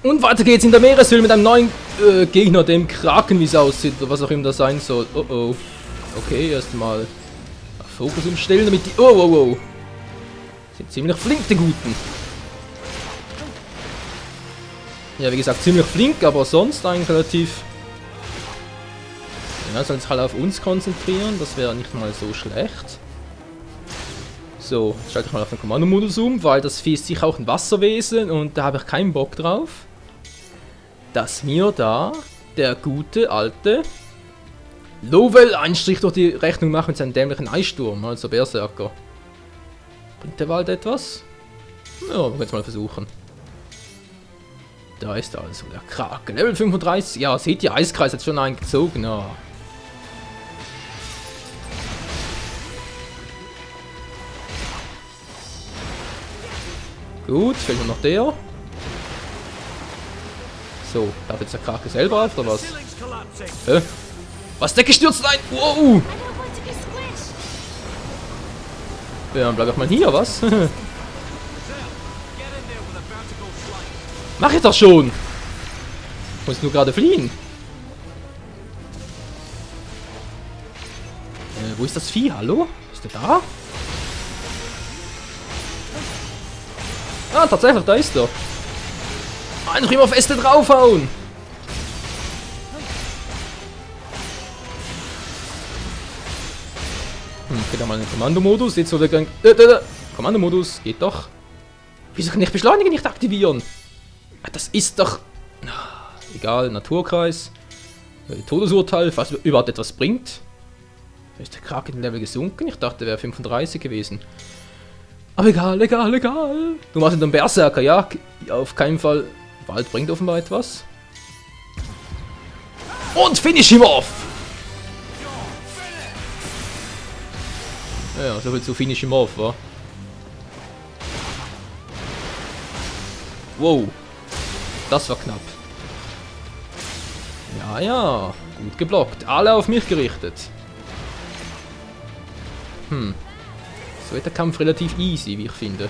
Und weiter geht's in der Meereshöhle mit einem neuen Gegner, dem Kraken, wie es aussieht, oder was auch immer das sein soll. Oh oh. Okay, erstmal Fokus umstellen, damit die... Oh, oh, oh. Sind ziemlich flink, die Guten. Ja, wie gesagt, ziemlich flink, aber sonst eigentlich relativ... Ja, sollen sich halt auf uns konzentrieren, das wäre nicht mal so schlecht. So, jetzt schalte ich mal auf den Kommandomodus um, weil das Vieh ist sicher auch ein Wasserwesen und da habe ich keinen Bock drauf. Dass mir da der gute alte Lowell einen Strich durch die Rechnung macht mit seinem dämlichen Eissturm, also Berserker. Bringt der Wald etwas? Ja, wir können es mal versuchen. Da ist also der Kraken. Level 35. Ja, seht ihr, Eiskreis hat schon einen gezogen. Ja. Gut, fehlt nur noch der. So, darf jetzt der Kraken selber auf, oder was? Was, der gestürzt? Nein! Wow! Ja, dann bleib ich mal hier, was? Mach ich doch schon! Muss nur gerade fliehen. Wo ist das Vieh? Hallo? Ist der da? Ah, tatsächlich, da ist er. Einfach immer feste draufhauen! Geht da mal in den Kommandomodus. Jetzt soll der Gang. Kommandomodus, geht doch. Wieso kann ich Beschleunigen nicht aktivieren? Das ist doch. Egal, Naturkreis. Todesurteil, falls überhaupt etwas bringt. Da ist der Kraken-Level gesunken. Ich dachte, er wäre 35 gewesen. Aber egal, egal, egal. Du machst einen Berserker, ja? Auf keinen Fall. Wald bringt offenbar etwas. Und finish him off! Ja, so viel zu finish him off, wa? Wow. Das war knapp. Ja, ja. Gut geblockt. Alle auf mich gerichtet. So wird der Kampf relativ easy, wie ich finde.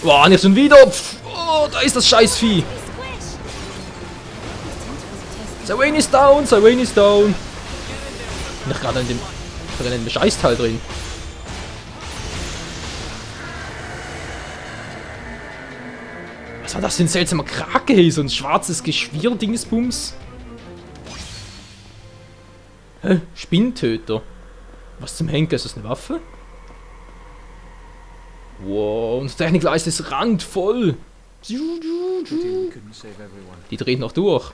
Boah, nicht schon wieder! Oh, da ist das Scheißvieh! Sylvain ist down! Sylvain ist down! Bin ich gerade in dem Scheißteil drin. Was war das für ein seltsamer Krake hier? So ein schwarzes Geschwirr-Dingsbums? Hä? Spinntöter? Was zum Henker? Ist das eine Waffe? Wow, und das Technikleiste ist randvoll. Die dreht noch durch.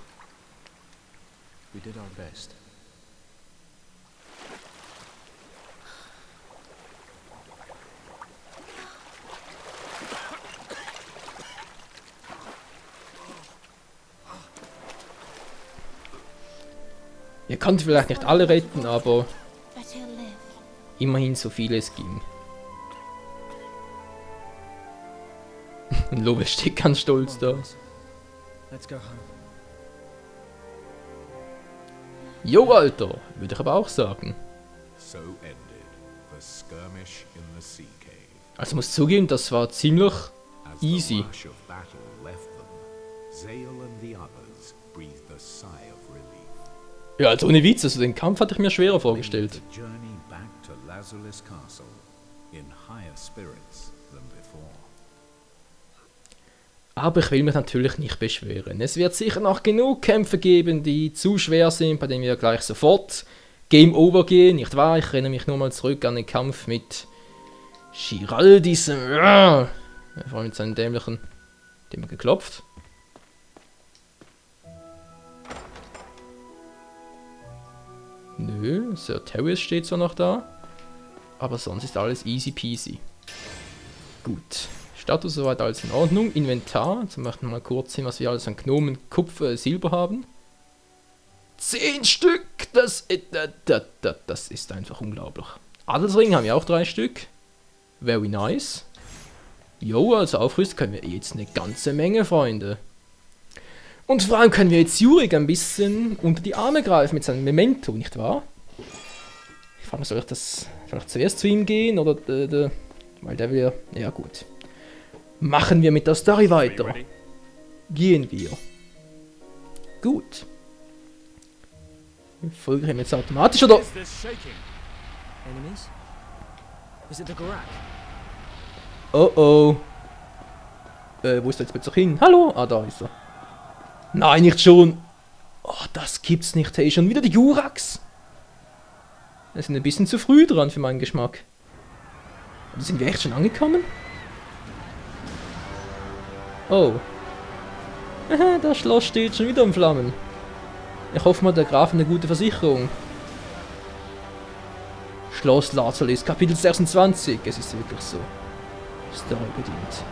Ihr konntet vielleicht nicht alle retten, aber immerhin so viele es ging. Lobe steht ganz stolz da. Jo, Alter, würde ich aber auch sagen. Also muss zugeben, das war ziemlich easy. Ja, also ohne Witz, also den Kampf hatte ich mir schwerer vorgestellt. Aber ich will mich natürlich nicht beschweren. Es wird sicher noch genug Kämpfe geben, die zu schwer sind, bei denen wir gleich sofort Game Over gehen, nicht wahr? Ich erinnere mich nur mal zurück an den Kampf mit Giraldis. Vor allem mit seinem dämlichen... Dem er geklopft. Nö, Sir Terrace steht zwar noch da, aber sonst ist alles easy peasy. Gut. Status soweit alles in Ordnung. Inventar. Jetzt möchten wir mal kurz sehen, was wir alles an Gnomen, Kupfer, Silber haben. 10 Stück! Das ist einfach unglaublich. Adelsring haben wir auch 3 Stück. Very nice. Jo, also aufrüsten können wir jetzt eine ganze Menge, Freunde. Und vor allem können wir jetzt Jurik ein bisschen unter die Arme greifen mit seinem Memento, nicht wahr? Ich frage mich, soll ich zuerst zu ihm gehen oder weil der will ja gut. Machen wir mit der Story weiter. Gehen wir. Gut. Folge jetzt automatisch, oder? Oh oh. Wo ist er jetzt plötzlich hin? Hallo? Ah, da ist er. Nein, nicht schon. Oh, das gibt's nicht. Hey, schon wieder die Gurax. Wir sind ein bisschen zu früh dran für meinen Geschmack. Oder sind wir echt schon angekommen? Oh. Das Schloss steht schon wieder in Flammen. Ich hoffe mal, der Graf hat eine gute Versicherung. Schloss Lazalis, Kapitel 26. Es ist wirklich so. Story bedient.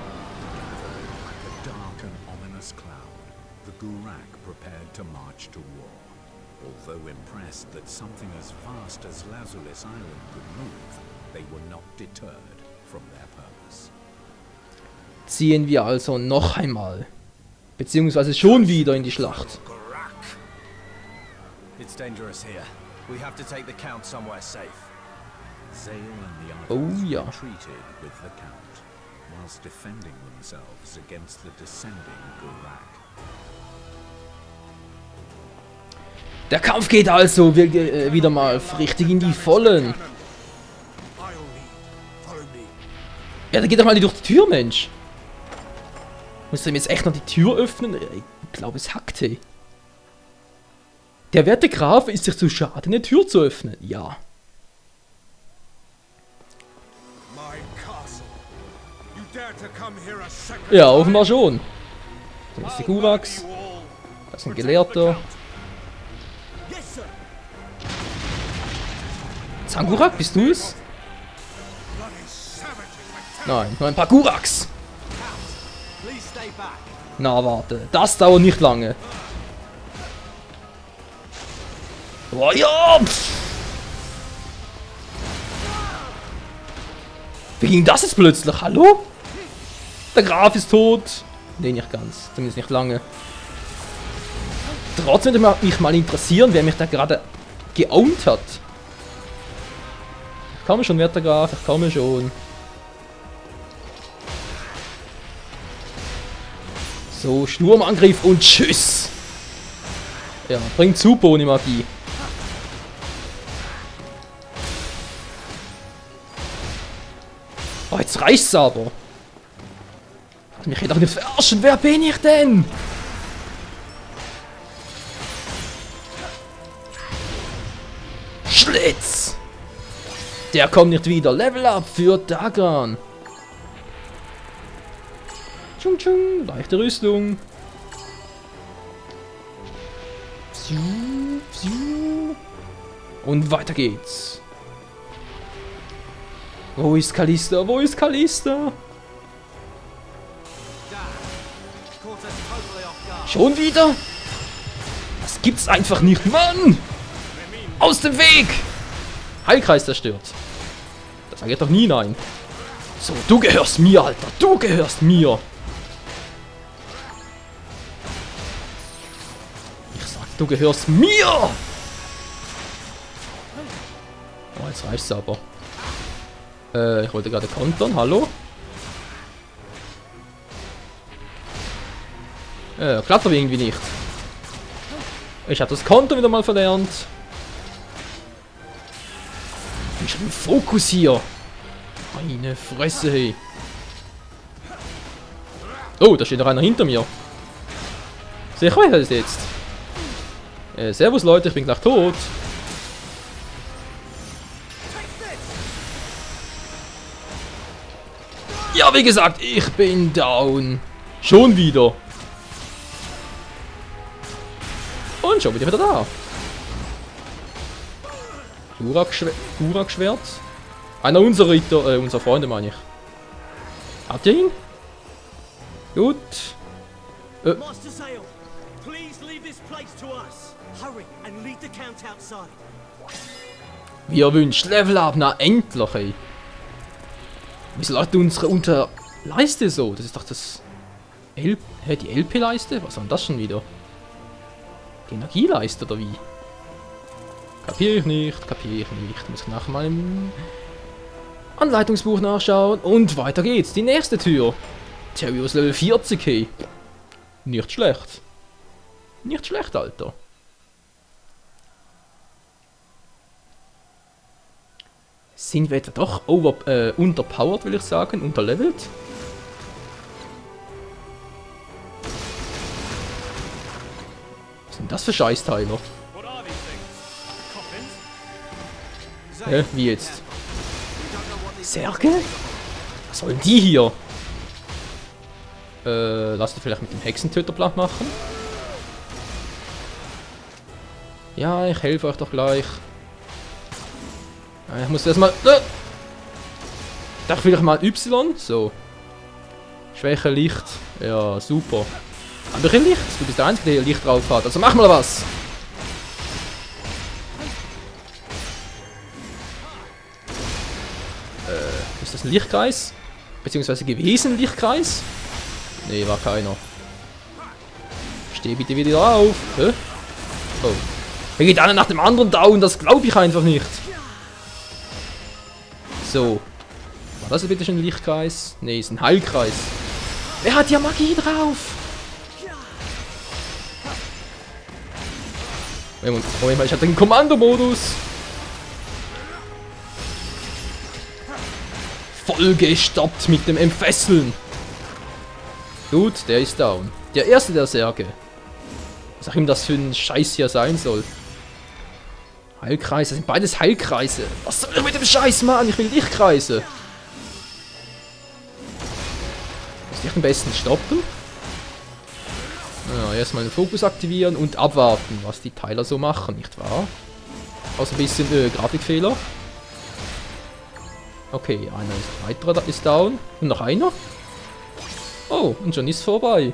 Although impressed that something as vast as Lazulis Island could move, they were not deterred from their purpose. Ziehen wir also noch einmal, beziehungsweise schon wieder in die Schlacht. It's dangerous here. We have to take the Count somewhere safe. Zale and the Oh others ja. retreated with the Count, whilst defending themselves against the descending Gurak. Der Kampf geht also wieder mal richtig in die Vollen. Ja, dann geht doch mal durch die Tür, Mensch. Muss ich ihm jetzt echt noch die Tür öffnen? Ich glaube, es hackt, hey. Der werte Graf ist sich zu schade, eine Tür zu öffnen. Ja. Ja, offenbar schon. Da ist die Gurax. Das ist ein Gelehrter. Zangurak, bist du es? Nein, nur ein paar Gurax. Na, warte. Das dauert nicht lange. Oh ja! Wie ging das jetzt plötzlich? Hallo? Der Graf ist tot. Nee, nicht ganz. Zumindest nicht lange. Trotzdem würde mich mal interessieren, wer mich da gerade geowned hat. Ich komme schon, werter Graf. Ich komme schon. So, Sturmangriff und tschüss. Ja, bringt super ohne Magie. Oh, jetzt reicht's aber. Hat mich doch nicht verarschen. Wer bin ich denn? Schlitz. Der kommt nicht wieder. Level up für Dagan. Tschung tschung. Leichte Rüstung. Und weiter geht's. Wo ist Kalista? Wo ist Kalista? Schon wieder? Das gibt's einfach nicht, Mann! Aus dem Weg! Heilkreis zerstört. Das sage ich doch nie nein. So, du gehörst mir, Alter. Du gehörst mir. Ich sag, du gehörst mir! Oh, jetzt reicht's aber. Ich wollte gerade kontern, hallo? Klappt aber irgendwie nicht. Ich habe das Kontern wieder mal verlernt. Ich bin schon im Fokus hier. Meine Fresse, hey. Oh, da steht noch einer hinter mir. Sicher, wer ist jetzt? Servus Leute, ich bin gleich tot. Ja, wie gesagt, ich bin down. Schon wieder. Und schon wieder da. Gurak-Schwert. Einer unserer Ritter, unserer Freunde meine ich. Habt ihr ihn? Gut. Master Zale, please leave this place to us. Hurry and lead the Count outside. Wie ihr wünscht, Level up, na endlich, ey. Wieso läuft unsere Unterleiste so? Das ist doch das... die LP-Leiste? Was war denn das schon wieder? Die Energieleiste oder wie? Kapiere ich nicht, kapiere ich nicht. Muss ich nachher mal im Anleitungsbuch nachschauen. Und weiter geht's. Die nächste Tür. Terrios Level 40, hey. Nicht schlecht. Nicht schlecht, Alter. Sind wir etwa doch unterpowered, will ich sagen, unterlevelt? Was sind das für Scheißteile? What are these things? Coffins? Hä? Wie jetzt? Särge? Was sollen die hier? Lass dich vielleicht mit dem Hexentöter platt machen. Ja, ich helfe euch doch gleich. Ich muss erstmal. Da vielleicht mal Y. So. Schwäche Licht. Ja, super. Aber kein Licht. Du bist der Einzige, der hier Licht drauf hat. Also mach mal was. Ist das ein Lichtkreis? Beziehungsweise gewesen ein Lichtkreis? Nee, war keiner. Steh bitte wieder auf. Hä? Oh. Hier geht einer nach dem anderen down, das glaube ich einfach nicht. So. War das bitte schon ein Lichtkreis? Nee, ist ein Heilkreis. Wer hat ja Magie drauf? Moment mal, ich hatte den Kommandomodus. Vollgestoppt mit dem Entfesseln. Gut, der ist down. Der erste der Särge. Was auch immer das für ein Scheiß hier sein soll. Heilkreise, das sind beides Heilkreise. Was soll ich mit dem Scheiß machen? Ich will Lichtkreise. Muss ich am besten stoppen? Ja, erstmal den Fokus aktivieren und abwarten, was die Teiler so machen, nicht wahr? Außer ein bisschen Grafikfehler. Okay, einer ist weiterer ist down. Und noch einer. Oh, und schon ist vorbei.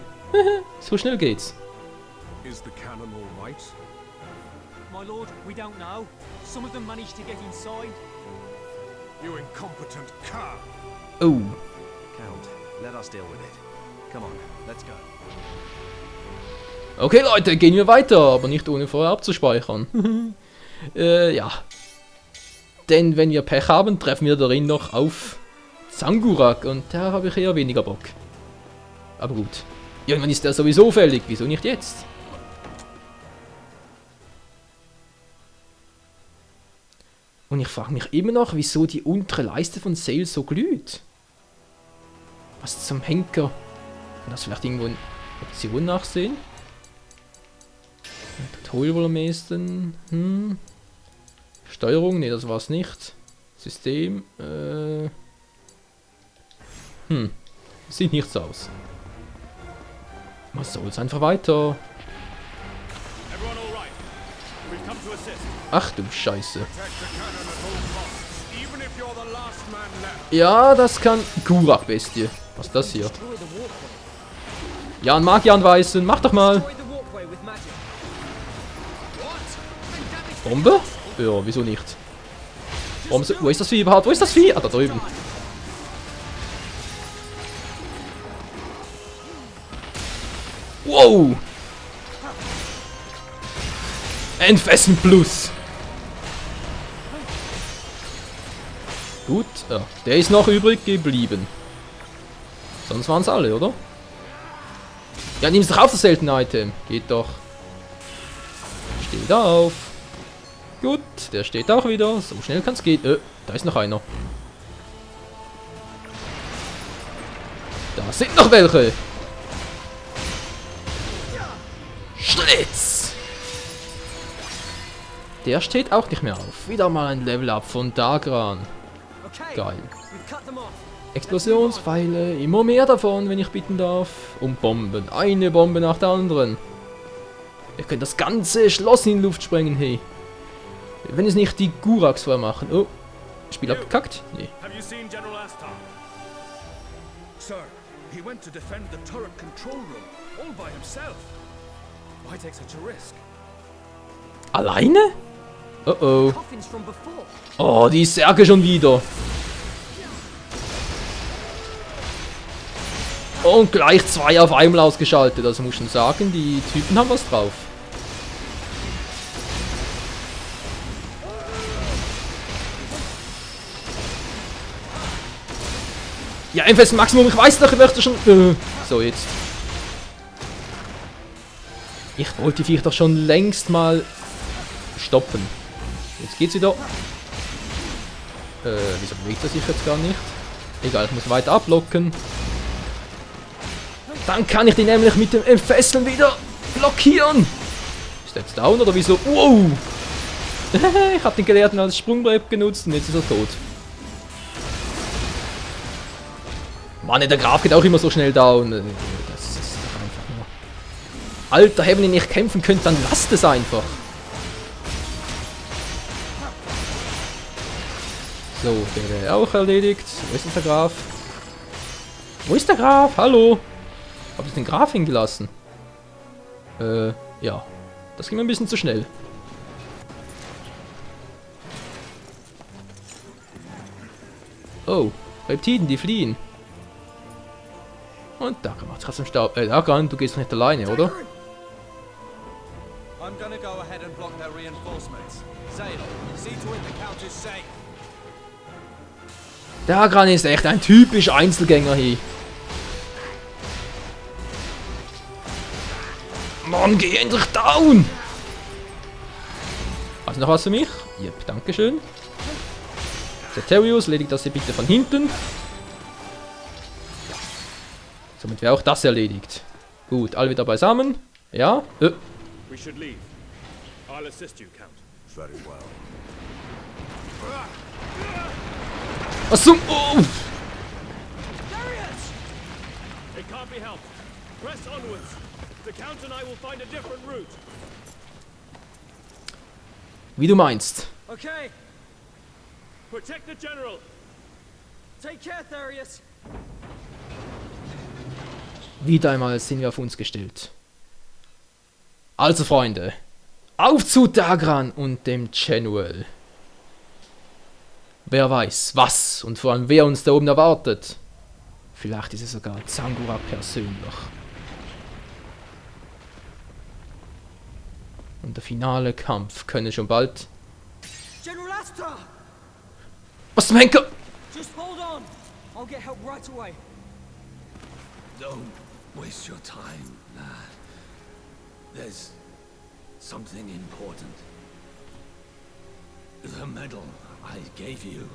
So schnell geht's. Is the cannon all right? My lord, we don't know. Some of them managed to get inside. You incompetent cur! Oh. Count, let us deal with it. Come on, let's go. Okay, Leute, gehen wir weiter, aber nicht ohne vorher abzuspeichern. Ja. Denn wenn wir Pech haben, treffen wir darin noch auf Zangurak und da habe ich eher weniger Bock. Aber gut. Irgendwann ist der sowieso fällig, wieso nicht jetzt? Und ich frage mich immer noch, wieso die untere Leiste von Sail so glüht. Was zum Henker? Kann das vielleicht irgendwo in Option nachsehen? Tutorial wohl am ehesten. Steuerung? Ne, das war's nicht. System. Sieht nichts aus. Was soll's einfach weiter? Everyone all right? We've come to assist. Ach du Scheiße. Protect the cannon at all costs, even if you're the last man left. Ja, das kann... Gurak-Bestie. Was ist das hier? Ja, ein Magier anweisen. Mach doch mal. Destroy the walkway with magic. Bombe? Ja, wieso nicht? Wo ist das Vieh überhaupt? Wo ist das Vieh? Ah, da drüben. Wow! Entfesseln Plus! Gut, ja, der ist noch übrig geblieben. Sonst waren es alle, oder? Ja, nimm's doch auf das seltene Item. Geht doch. Steht auf. Gut, der steht auch wieder. So schnell kann's gehen. Da ist noch einer. Da sind noch welche. Schlitz! Der steht auch nicht mehr auf. Wieder mal ein Level-Up von Dagran. Okay, Geil. we've cut them off. Explosionspfeile, immer mehr davon, wenn ich bitten darf. Und Bomben. Eine Bombe nach der anderen. Wir können das ganze Schloss in die Luft sprengen, hey. Wenn es nicht die Guraks vormachen. Oh, Spiel abgekackt? Nee. Have you seen General Astar? Sir, he went to defend the turret control room, all by himself. Why take such a risk? Alleine? Oh oh. Coffins from before. Oh, die Särge schon wieder. Und gleich 2 auf einmal ausgeschaltet. Also muss schon sagen, die Typen haben was drauf. Ja, MFS Maximum, ich weiß doch, ich möchte schon... So, jetzt. Ich wollte vielleicht doch schon längst mal stoppen. Jetzt geht's wieder. Wieso bewegt er sich jetzt gar nicht? Egal, ich muss weiter abblocken. Dann kann ich den nämlich mit dem Entfesseln wieder blockieren. Ist der jetzt down oder wieso? Wow! Ich habe den Gelehrten als Sprungbrett genutzt und jetzt ist er tot. Mann, der Graf geht auch immer so schnell down. Das ist doch einfach nur... Alter, wenn ihr nicht kämpfen könnt, dann lasst es einfach. So, der wäre auch erledigt. Wo ist der Graf? Wo ist der Graf? Hallo? Hab ich den Graf hingelassen? Ja. Das ging mir ein bisschen zu schnell. Oh, Reptiden, die fliehen. Und da macht's gerade im Staub. Dagan, du gehst doch nicht alleine, oder? I'm gonna go ahead and block their reinforcements. Zale, see to it the count is safe. Dagan ist echt ein typisch Einzelgänger hier. Mann, geh endlich down! Hast du noch was für mich? Yep, dankeschön. Ceterius, erledigt das hier bitte von hinten. Somit wäre auch das erledigt. Gut, alle wieder beisammen. Ja? We should leave. I'll assist you, Count. Very well. Was zum... Oh! Darius! It can't be helped. Press onwards. The Count and I will find a different route. Wie du meinst. Okay, Protect the General. take care, Darius. Wieder einmal sind wir auf uns gestellt. Also Freunde, auf zu Dagran und dem General. Wer weiß, was und vor allem wer uns da oben erwartet. Vielleicht ist es sogar Zangura persönlich. Und der finale Kampf könne schon bald... General Astor! Was zum Henker? Just hold on. I'll get help right away. Don't waste your time, lad. There's something important. The medal I gave you.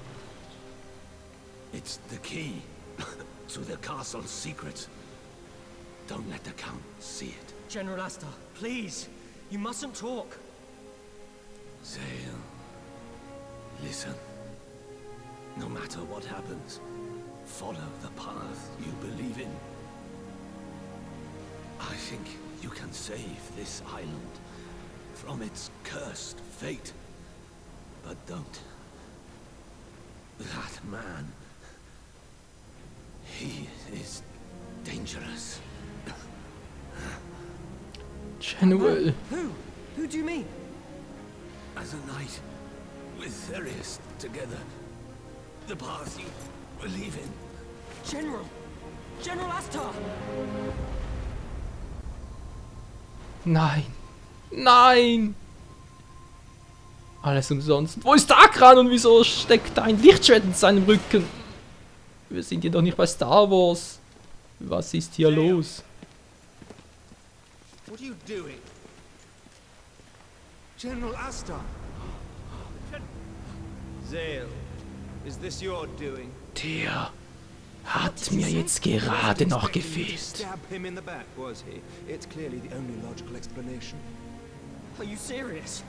It's the key to the castle's secrets. Don't let the Count see it. General Astor, please. You mustn't talk. Zale, listen. No matter what happens, follow the path you believe in. I think you can save this island from its cursed fate. But don't. That man, he is dangerous. General. Who? Who do you mean? As a knight, with Therius together, the path you believe in. General! General Astor! Nein. Nein. Alles umsonst. Wo ist Dagran und wieso steckt da ein Lichtschwert in seinem Rücken? Wir sind hier doch nicht bei Star Wars. Was ist hier los? What are you doing? General Astor! Zale, is this your doing? Der hat mir jetzt gerade noch gefehlt. Stab him in the back, was he? It's clearly the only logical explanation. Are you serious?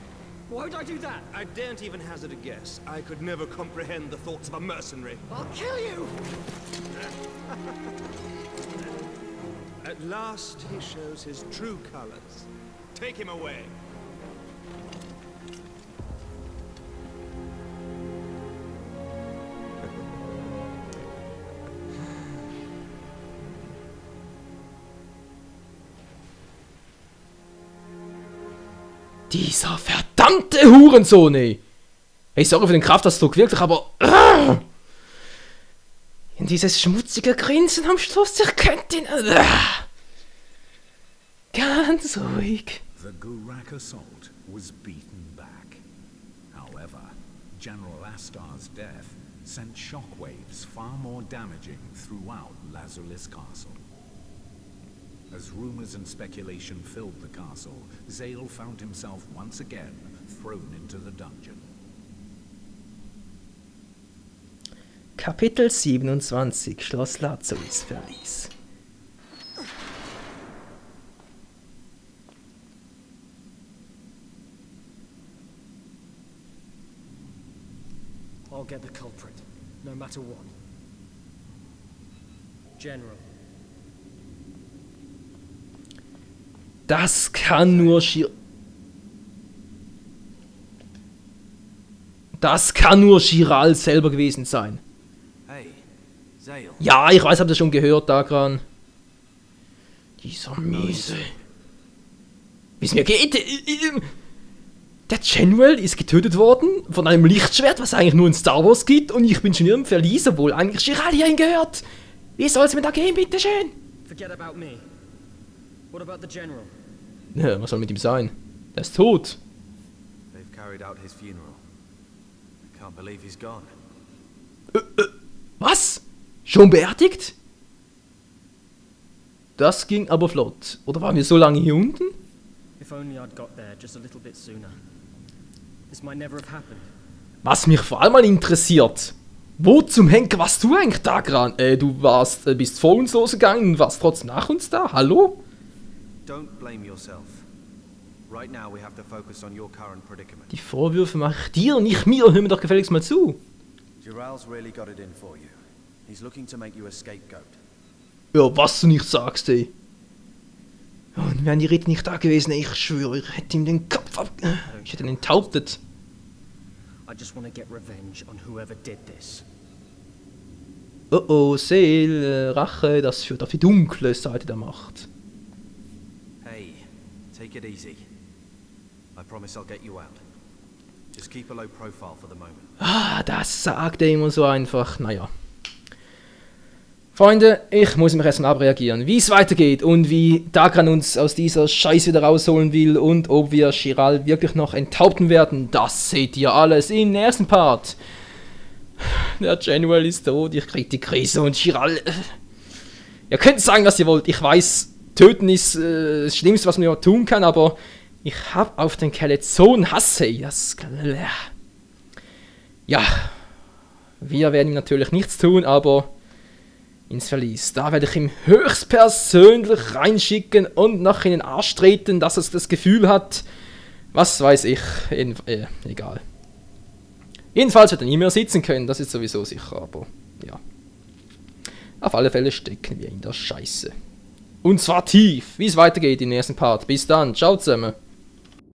Why would I do that? I daren't even hazard a guess. I could never comprehend the thoughts of a mercenary. I'll kill you! At last, he shows his true colors. Take him away. Dieser verdammte Hurensohn, ey. Hey, sorry für den Kraftausdruck, wirklich, aber... In dieses schmutzige Grinsen am Schluss, ich könnte ihn... Ganz ruhig. The Gurak assault was beaten back. However, General Astar's death sent shockwaves far more damaging throughout Lazulis Castle. As rumors and speculation filled the castle, Zale found himself once again thrown into the dungeon. Kapitel 27, Schloss Lazulis Verlies. I'll get the culprit, no matter what. General. Das kann nur Chiral selber gewesen sein. Hey, Zale. Ja, ich weiß, habt ihr schon gehört, Dagran. Dieser Miese. Wie es mir geht. Der General ist getötet worden von einem Lichtschwert, was eigentlich nur in Star Wars gibt, und ich bin schon im Verlies, obwohl eigentlich Chiral hierhin gehört. Wie soll es mir da gehen, bitteschön? Forget about me. What about the General? Ja, was soll mit ihm sein? Der ist tot. They've carried out his funeral. I can't believe he's gone. Was? Schon beerdigt? Das ging aber flott. Oder waren wir so lange hier unten? If only I'd got there just a little bit sooner. This might never have happened. Was mich vor allem mal interessiert. Wo zum Henker warst du eigentlich da dran? Du bist vor uns losgegangen und warst trotzdem nach uns da? Hallo? Don't blame yourself. Right now we have to focus on your current predicament. Die Vorwürfe mache ich dir, nicht mir. Hör mir doch gefälligst mal zu. Jiral's really got it in for you. He's looking to make you a scapegoat. Ja, was du nicht sagst, ey. Und wären die Ritter nicht da gewesen, ich schwöre, ich hätte ihm den Kopf ich hätte ihn enthauptet. I just want to get revenge on whoever did this. Oh oh, Seel, Rache, das führt auf die dunkle Seite der Macht. Hey, take it easy. I promise I'll get you out. Just keep a low profile for the moment. Ah, das sagt er immer so einfach. Naja. Freunde, ich muss mich erstmal abreagieren, wie es weitergeht und wie Dagran uns aus dieser Scheiße wieder rausholen will und ob wir Chiral wirklich noch enthaupten werden, das seht ihr alles im nächsten Part. Der General ist tot, ich krieg die Krise und Chiral... Ihr könnt sagen, was ihr wollt, ich weiß, töten ist das Schlimmste, was man tun kann, aber ich hab auf den Kerl jetzt so einen Hass, ey. Das... Ja, wir werden ihm natürlich nichts tun, aber... ins Verlies. Da werde ich ihm höchstpersönlich reinschicken und noch in den Arsch treten, dass er das Gefühl hat, was weiß ich, egal. Jedenfalls wird er nie mehr sitzen können, das ist sowieso sicher, aber ja. Auf alle Fälle stecken wir in der Scheiße. Und zwar tief, wie es weitergeht im nächsten Part. Bis dann, ciao zusammen.